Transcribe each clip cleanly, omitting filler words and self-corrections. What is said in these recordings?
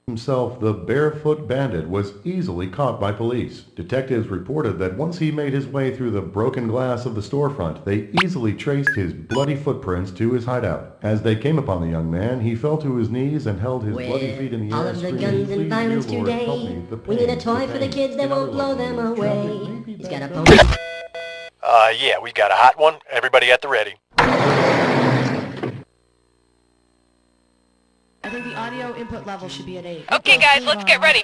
Himself, the barefoot bandit was easily caught by police. Detectives reported that once he made his way through the broken glass of the storefront, they easily traced his bloody footprints to his hideout. As they came upon the young man, he fell to his knees and held his bloody feet in the air, all of the screaming, guns and "Please, violence dear Lord, help today, me, the we need a pain, toy the for the pain." kids that In won't other blow words, them traffic away. may be He's got a bad. pony. Yeah, we've got a hot one. Everybody at the ready. I think the audio input level should be at 8. Okay, guys, let's get ready.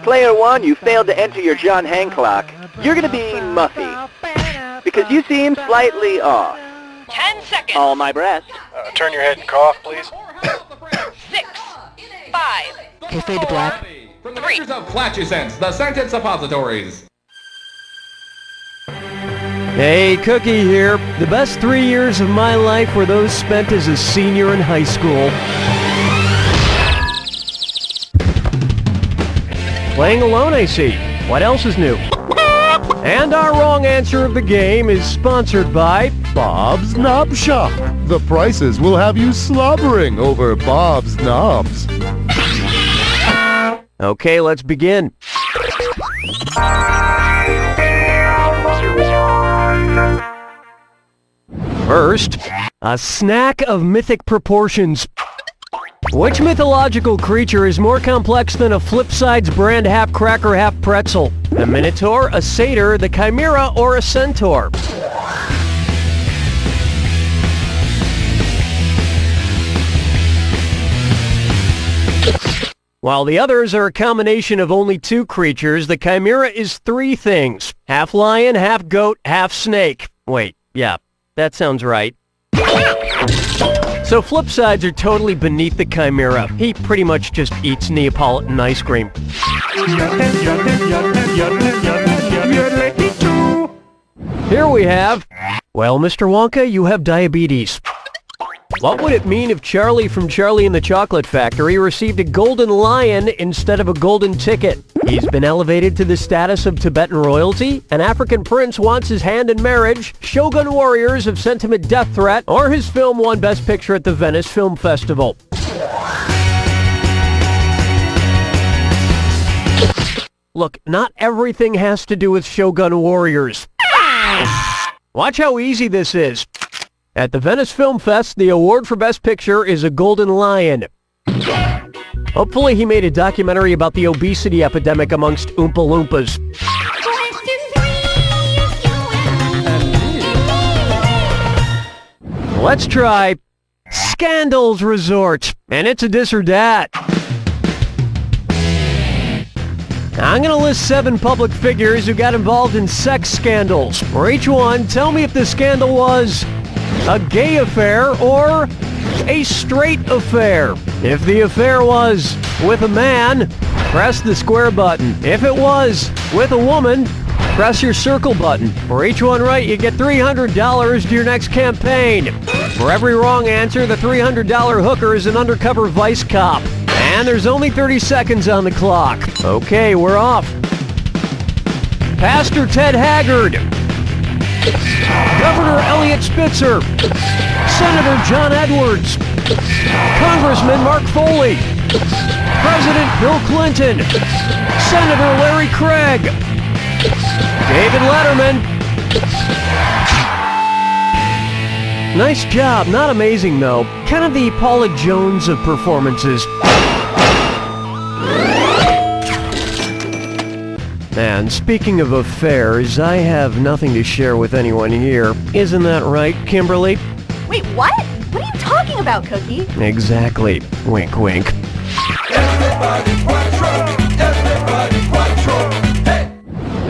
Player 1, you failed to enter your John Hang clock. You're gonna be Muffy, because you seem slightly off. 10 seconds. All my breast. Turn your head and cough, please. 6, 5, Okay, fade to black. From the makers of Flatulence, the scented suppositories. Hey, Cookie here. The best 3 years of my life were those spent as a senior in high school. Playing alone, I see. What else is new? And our wrong answer of the game is sponsored by Bob's Knob Shop. The prices will have you slobbering over Bob's knobs. Okay, let's begin. First, a snack of mythic proportions. Which mythological creature is more complex than a Flipsides brand half cracker, half pretzel? A minotaur, a satyr, the chimera, or a centaur? While the others are a combination of only 2 creatures, the chimera is 3 things. Half lion, half goat, half snake. Wait, yeah, that sounds right. So Flipsides are totally beneath the chimera. He pretty much just eats Neapolitan ice cream. Here we have, well, Mr. Wonka, you have diabetes. What would it mean if Charlie from Charlie and the Chocolate Factory received a golden lion instead of a golden ticket? He's been elevated to the status of Tibetan royalty, an African prince wants his hand in marriage, Shogun warriors have sent him a death threat, or his film won Best Picture at the Venice Film Festival. Look, not everything has to do with Shogun warriors. Watch how easy this is. At the Venice Film Fest, the award for Best Picture is a golden lion. Hopefully he made a documentary about the obesity epidemic amongst Oompa Loompas. Let's try Scandals Resort, and it's a this or dat. I'm going to list 7 public figures who got involved in sex scandals. For each one, tell me if the scandal was a gay affair or a straight affair. If the affair was with a man, press the square button. If it was with a woman, press your circle button. For each one right, you get $300 to your next campaign. For every wrong answer, the $300 hooker is an undercover vice cop. And there's only 30 seconds on the clock. Okay, we're off. Pastor Ted Haggard. Governor Elliot Spitzer. Senator John Edwards. Congressman Mark Foley. President Bill Clinton. Senator Larry Craig. David Letterman. Nice job. Not amazing, though. Kind of the Paula Jones of performances. And speaking of affairs, I have nothing to share with anyone here. Isn't that right, Kimberly? Wait, what? What are you talking about, Cookie? Exactly. Wink, wink.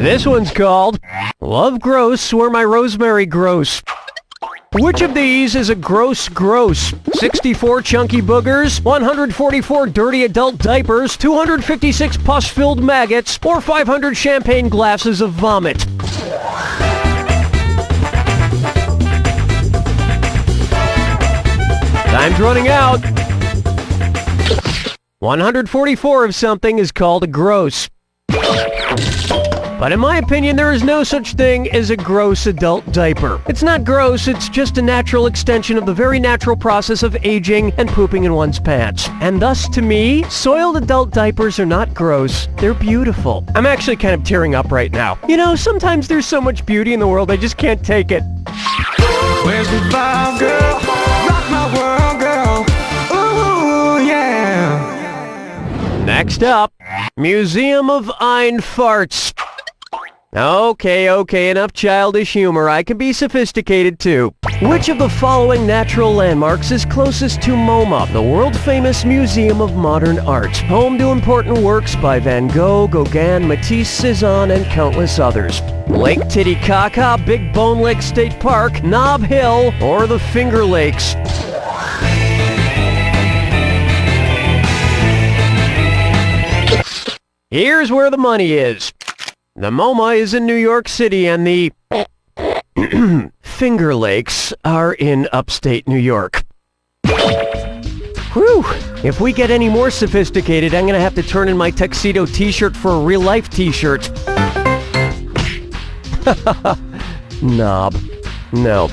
This one's called Love Gross Where My Rosemary Grows. Which of these is a gross gross? 64 chunky boogers, 144 dirty adult diapers, 256 pus-filled maggots, or 500 champagne glasses of vomit? Time's running out. 144 of something is called a gross. But in my opinion, there is no such thing as a gross adult diaper. It's not gross, it's just a natural extension of the very natural process of aging and pooping in one's pants. And thus, to me, soiled adult diapers are not gross, they're beautiful. I'm actually kind of tearing up right now. You know, sometimes there's so much beauty in the world, I just can't take it. Where's the vibe, girl? Rock my world, girl. Ooh, yeah. Next up, Museum of Ein Farts. Okay, enough childish humor. I can be sophisticated too. Which of the following natural landmarks is closest to MoMA, the world-famous Museum of Modern Art, home to important works by Van Gogh, Gauguin, Matisse, Cezanne, and countless others? Lake Titicaca, Big Bone Lake State Park, Nob Hill, or the Finger Lakes? Here's where the money is. The MoMA is in New York City and the Finger Lakes are in upstate New York. Whew! If we get any more sophisticated, I'm gonna have to turn in my tuxedo t-shirt for a real-life t-shirt. Knob. No.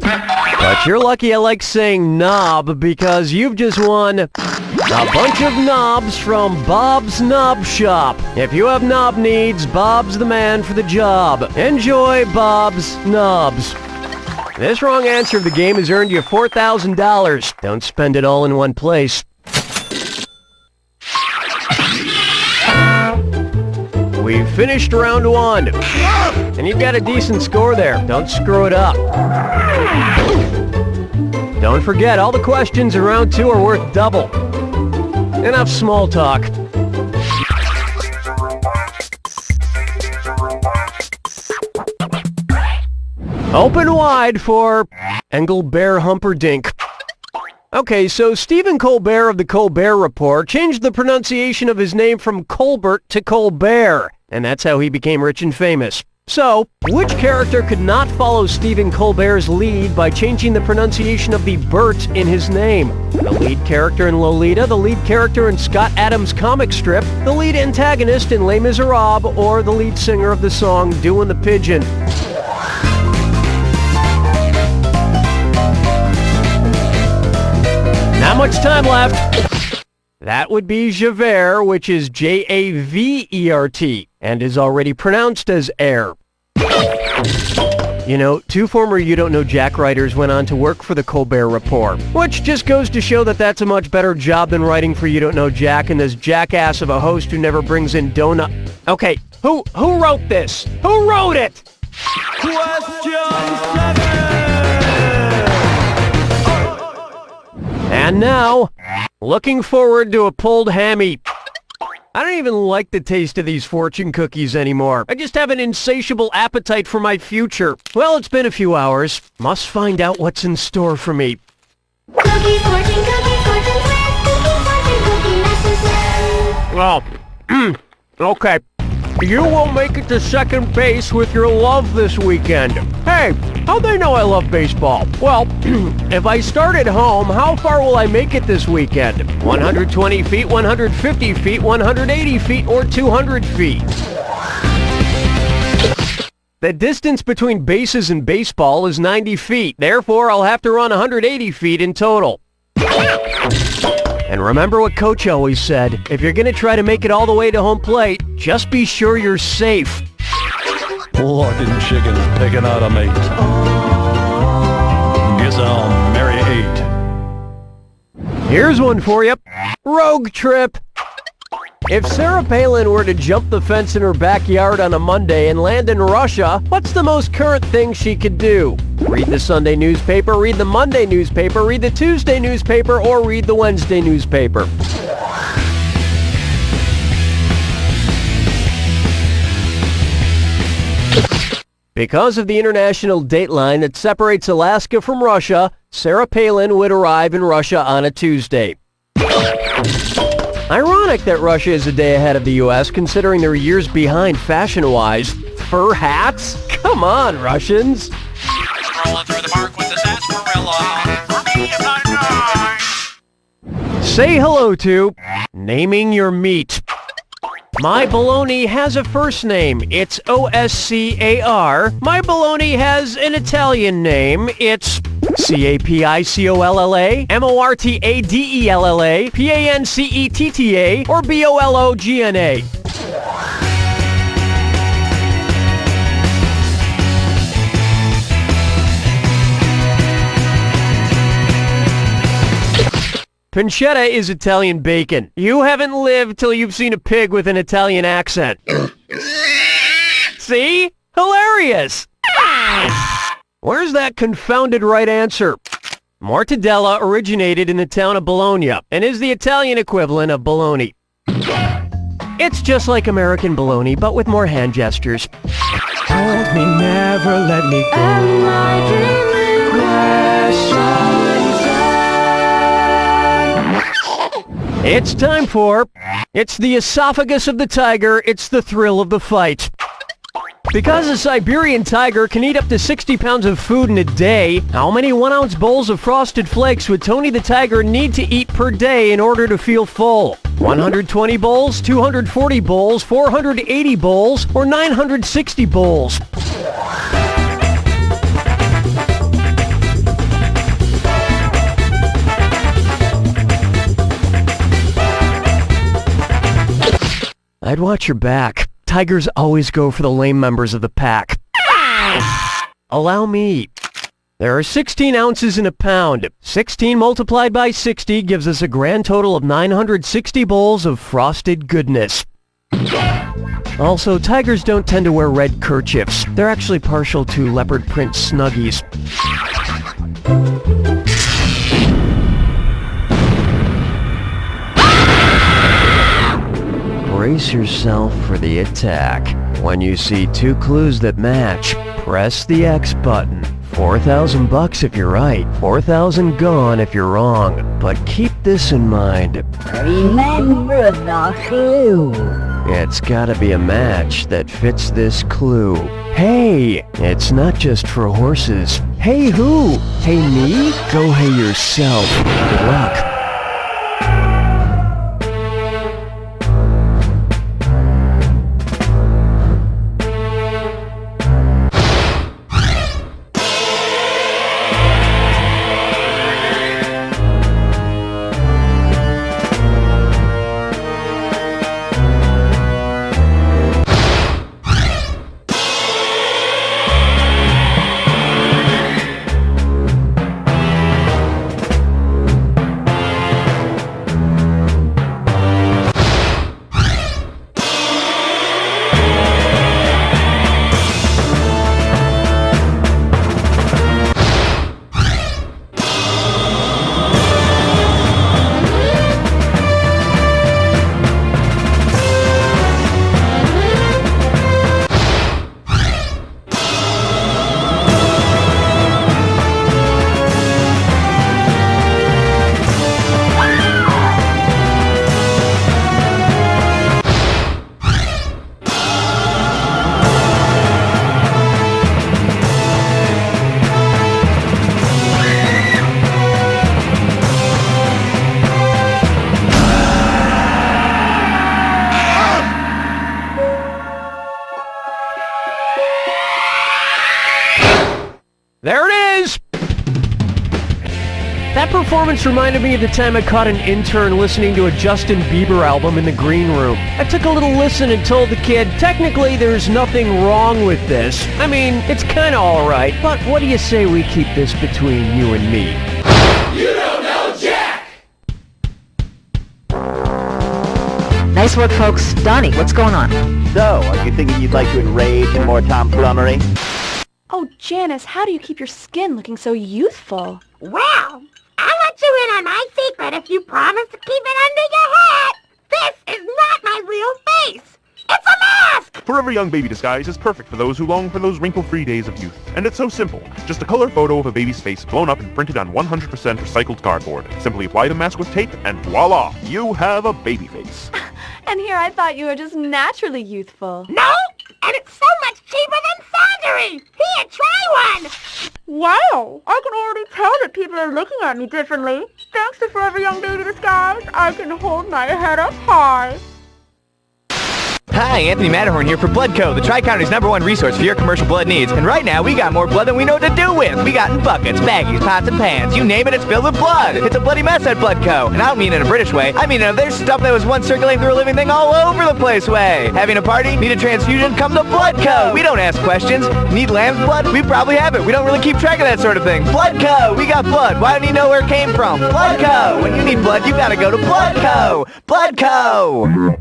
But you're lucky I like saying knob because you've just won a bunch of knobs from Bob's Nobbe Shop. If you have knob needs, Bob's the man for the job. Enjoy Bob's Knobs. This wrong answer of the game has earned you $4,000. Don't spend it all in one place. We've finished round one. And you've got a decent score there. Don't screw it up. Don't forget, all the questions in round two are worth double. Enough small talk. Open wide for Engelbert Humperdinck. Okay, so Stephen Colbert of the Colbert Report changed the pronunciation of his name from Colbert to Colbert, and that's how he became rich and famous. So, which character could not follow Stephen Colbert's lead by changing the pronunciation of the Bert in his name? The lead character in Lolita, the lead character in Scott Adams' comic strip, the lead antagonist in Les Miserables, or the lead singer of the song Doin' the Pigeon? Not much time left. That would be Javert, which is Javert, and is already pronounced as air. You know, two former You Don't Know Jack writers went on to work for the Colbert Report, which just goes to show that that's a much better job than writing for You Don't Know Jack and this jackass of a host who never brings in donut. Okay, who wrote this? Who wrote it? Question 7! And now, looking forward to a pulled hammy. I don't even like the taste of these fortune cookies anymore. I just have an insatiable appetite for my future. Well, it's been a few hours. Must find out what's in store for me. Cookie, fortune necessary. Well, okay. You will make it to second base with your love this weekend. Hey, how'd they know I love baseball? Well, if I start at home, how far will I make it this weekend? 120 feet, 150 feet, 180 feet, or 200 feet? The distance between bases in baseball is 90 feet. Therefore, I'll have to run 180 feet in total. And remember what Coach always said, if you're going to try to make it all the way to home plate, just be sure you're safe. Blood and chickens picking out a mate. Guess I'll marry 8. Here's one for you. Rogue trip. If Sarah Palin were to jump the fence in her backyard on a Monday and land in Russia, what's the most current thing she could do? Read the Sunday newspaper, read the Monday newspaper, read the Tuesday newspaper, or read the Wednesday newspaper. Because of the international date line that separates Alaska from Russia, Sarah Palin would arrive in Russia on a Tuesday. Ironic that Russia is a day ahead of the U.S. considering they're years behind fashion-wise. Fur hats? Come on, Russians! Strolling through the park with the sarsaparilla. For me, if I die. Say hello to naming your meat. My bologna has a first name. It's Oscar. My bologna has an Italian name. It's Capicolla, Mortadella, Pancetta, or Bologna. Pancetta is Italian bacon. You haven't lived till you've seen a pig with an Italian accent. See? Hilarious! Where's that confounded right answer? Mortadella originated in the town of Bologna and is the Italian equivalent of bologna. It's just like American bologna, but with more hand gestures. Hold me, never let me go. Am I dreaming? It's time for... It's the esophagus of the tiger, it's the thrill of the fight. Because a Siberian tiger can eat up to 60 pounds of food in a day, how many 1-ounce bowls of Frosted Flakes would Tony the Tiger need to eat per day in order to feel full? 120 bowls, 240 bowls, 480 bowls, or 960 bowls? I'd watch your back. Tigers always go for the lame members of the pack. Allow me. There are 16 ounces in a pound. 16 multiplied by 60 gives us a grand total of 960 bowls of frosted goodness. Also, tigers don't tend to wear red kerchiefs. They're actually partial to leopard print snuggies. Brace yourself for the attack. When you see two clues that match, press the X button. 4,000 bucks if you're right, 4,000 gone if you're wrong. But keep this in mind. Remember the clue. It's gotta be a match that fits this clue. Hey, it's not just for horses. Hey who? Hey me? Go hey yourself. Good luck. There it is! That performance reminded me of the time I caught an intern listening to a Justin Bieber album in the green room. I took a little listen and told the kid, technically there's nothing wrong with this. I mean, it's kinda alright, but what do you say we keep this between you and me? You don't know Jack! Nice work, folks. Donnie, what's going on? So, are you thinking you'd like to enrage in more tomfoolery? Oh, Janice, how do you keep your skin looking so youthful? Well, I'll let you in on my secret if you promise to keep it under your hat. This is not my real face. It's a mask! Forever Young Baby Disguise is perfect for those who long for those wrinkle-free days of youth. And it's so simple. Just a color photo of a baby's face blown up and printed on 100% recycled cardboard. Simply apply the mask with tape and voila! You have a baby face. And here I thought you were just naturally youthful. No! And it's so much cheaper than surgery! Here, try one! Wow! I can already tell that people are looking at me differently. Thanks to Forever Young Baby Disguise, I can hold my head up high. Hi, Anthony Matterhorn here for Bloodco, the Tri-County's #1 resource for your commercial blood needs. And right now, we got more blood than we know what to do with. We got in buckets, baggies, pots, and pans. You name it, it's filled with blood. It's a bloody mess at Bloodco. And I don't mean in a British way. I mean, there's stuff that was once circulating through a living thing all over the place way. Having a party? Need a transfusion? Come to Bloodco. We don't ask questions. Need lamb's blood? We probably have it. We don't really keep track of that sort of thing. Bloodco. We got blood. Why don't you know where it came from? Bloodco. When you need blood, you gotta go to Bloodco. Bloodco.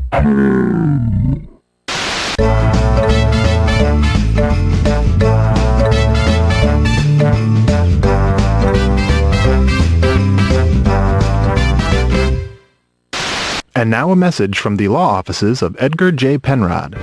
And now a message from the law offices of Edgar J. Penrod.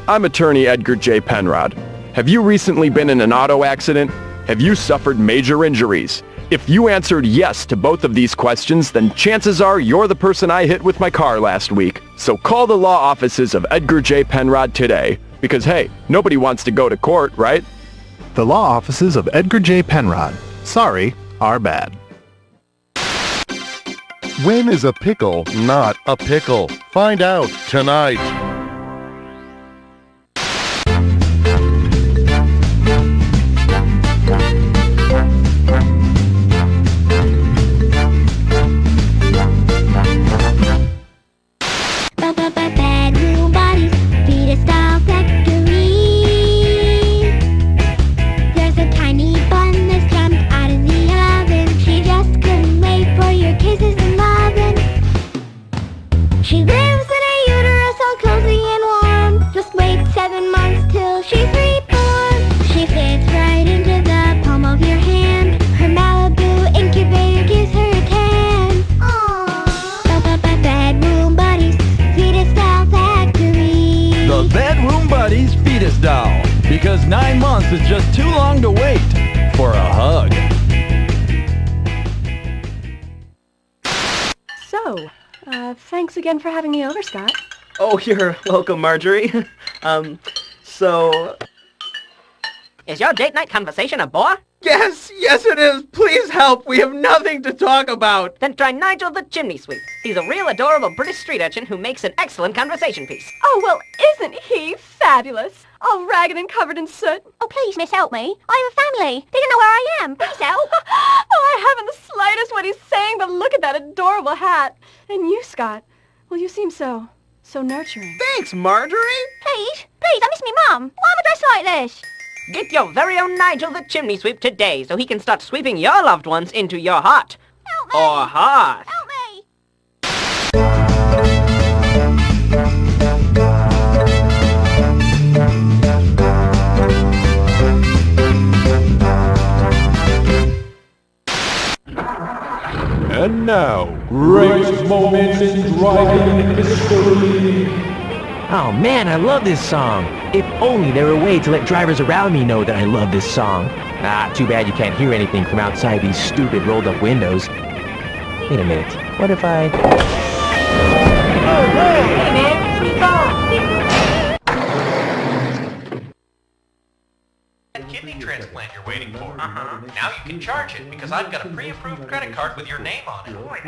I'm attorney Edgar J. Penrod. Have you recently been in an auto accident? Have you suffered major injuries? If you answered yes to both of these questions, then chances are you're the person I hit with my car last week. So call the law offices of Edgar J. Penrod today. Because hey, nobody wants to go to court, right? The law offices of Edgar J. Penrod. Sorry, our bad. When is a pickle not a pickle? Find out tonight. Bedroom bodies, fetus style factory. There's a tiny bun that's jumped out of the oven. She just couldn't wait for your kisses and loving. She lives in a uterus all cozy and warm. Just wait 7 months till she's reborn. She fits right into the palm of your hand. Her Malibu incubator gives her a tan. Aww. Bedroom buddies, fetus doll factory. The Bedroom Buddies Fetus Doll. Because 9 months is just too long to wait for a hug. So, thanks again for having me over, Scott. Oh, you're welcome, Marjorie. So... Is your date night conversation a bore? Yes it is. Please help. We have nothing to talk about. Then try Nigel the Chimney Sweep. He's a real adorable British street urchin who makes an excellent conversation piece. Oh, well, isn't he fabulous? All ragged and covered in soot. Oh, please, miss, help me. I have a family. They don't know where I am. Please help. Oh, I haven't the slightest what he's saying, but look at that adorable hat. And you, Scott, well, you seem so nurturing. Thanks, Marjorie. Please, I miss me mum. Why am I dressed like this? Get your very own Nigel the Chimney Sweep today so he can start sweeping your loved ones into your heart. Help me. Or hearth. Help me. And now, great moments in driving history. Oh man, I love this song. If only there were a way to let drivers around me know that I love this song. Ah, too bad you can't hear anything from outside these stupid rolled up windows. Wait a minute, what if I... Oh, hey man, where you going? That kidney transplant you're waiting for. Now you can charge it because I've got a pre-approved credit card with your name on it.